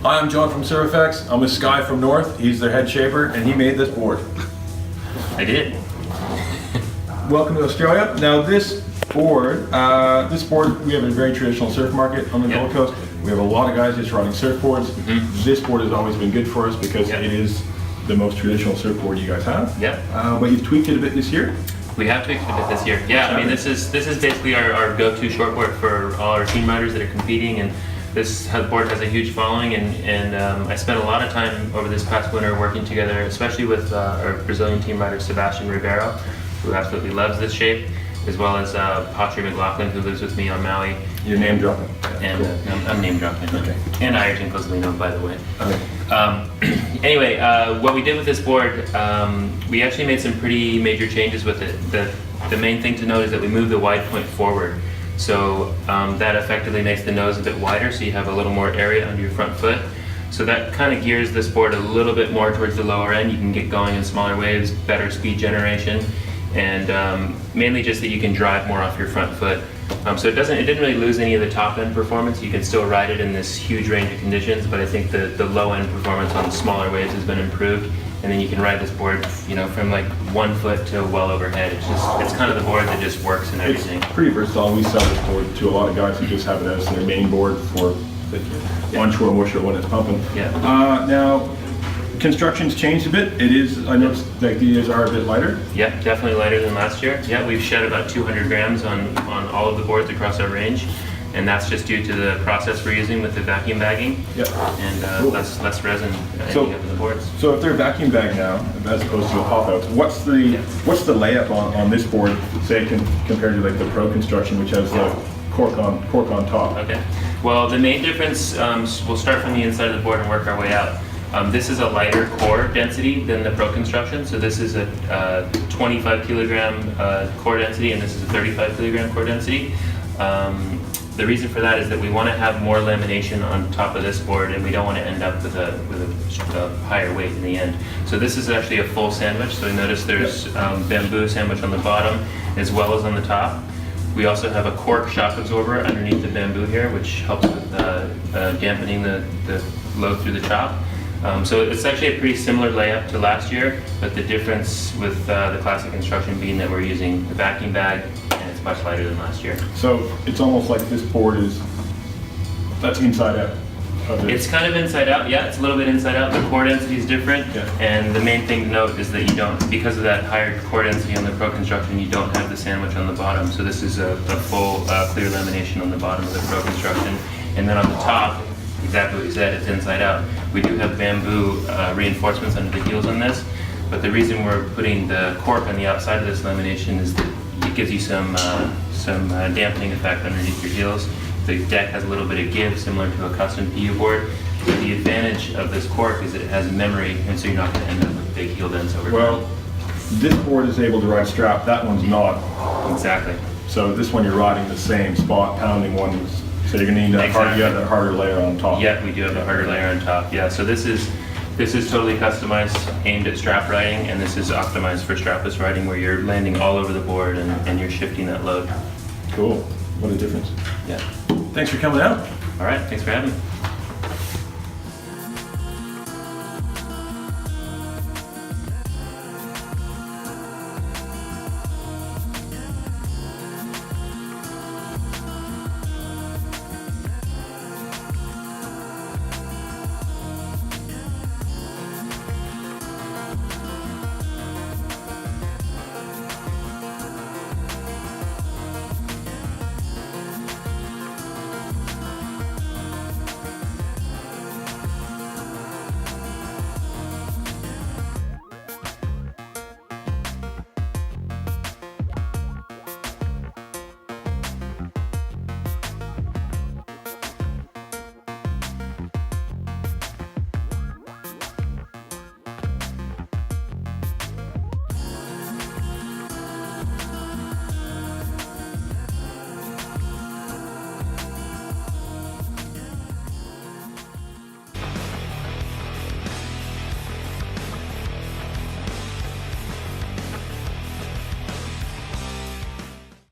Hi, I'm John from SurfX. I'm with Sky from North. He's their head shaper, and he made this board. I did. Welcome to Australia. Now this board, we have a very traditional surf market on the Gold Coast. We have a lot of guys just riding surfboards. This board has always been good for us because it is the most traditional surfboard you guys have. But you've tweaked it a bit this year. We have tweaked it a bit this year. Yeah, I mean this is basically our go-to shortboard for all our team riders that are competing, and this board has a huge following, and I spent a lot of time over this past winter working together, especially with our Brazilian team rider Sebastian Ribeiro, who absolutely loves this shape, as well as Patri McLaughlin, who lives with me on Maui. You're name dropping. And I'm name dropping. Okay. And Ayrton Cosolino, by the way. Okay. Anyway, what we did with this board, we actually made some pretty major changes with it. The main thing to note is that we moved the wide point forward. So that effectively makes the nose a bit wider, so you have a little more area under your front foot. So that kind of gears this board a little bit more towards the lower end. You can get going in smaller waves, better speed generation, and mainly just that you can drive more off your front foot. So it didn't really lose any of the top end performance. You can still ride it in this huge range of conditions, but I think the low end performance on the smaller waves has been improved. And then you can ride this board, from like 1 foot to well overhead. It's kind of the board that just works and everything. It's pretty versatile. We sell this board to a lot of guys who just have it as their main board for onshore musher when it's pumping. Now, construction's changed a bit. I noticed like these are a bit lighter. Yeah, definitely lighter than last year. Yeah, we've shed about 200 grams on all of the boards across our range. And that's just due to the process we're using with the vacuum bagging. And less resin ending up in the boards. So if they're vacuum bagged now, as opposed to a pop-out, what's the layup on this board, say compared to like the Pro construction, which has the cork on top? Okay. Well, the main difference, we'll start from the inside of the board and work our way out. This is a lighter core density than the Pro construction. So this is a 25 kilogram core density, and this is a 35 kilogram core density. The reason for that is that we want to have more lamination on top of this board, and we don't want to end up with a higher weight in the end. So this is actually a full sandwich. So notice there's bamboo sandwich on the bottom as well as on the top. We also have a cork shock absorber underneath the bamboo here, which helps with dampening the load through the chop. So it's actually a pretty similar layup to last year, but the difference with the classic construction being that we're using the vacuum bag, and it's much lighter than last year. So it's almost like this board that's inside out. It's kind of inside out, yeah, it's a little bit inside out. The core density is different, and the main thing to note is that you don't, because of that higher core density on the Pro construction, you don't have the sandwich on the bottom. So this is a full clear lamination on the bottom of the Pro construction. And then on the top, exactly what you said, it's inside out. We do have bamboo reinforcements under the heels on this, but the reason we're putting the cork on the outside of this lamination is that it gives you some dampening effect underneath your heels. The deck has a little bit of give, similar to a custom PU board. But the advantage of this cork is that it has memory, and so you're not going to end up with big heel dents over time. Well, this board is able to ride strap, that one's not. Exactly. So this one you're riding the same spot, pounding one. So you're going to need that harder layer on top. Yeah, we do have a harder layer on top. Yeah, so this is totally customized, aimed at strap riding, and this is optimized for strapless riding, where you're landing all over the board and you're shifting that load. Cool. What a difference. Yeah. Thanks for coming out. All right, thanks for having me.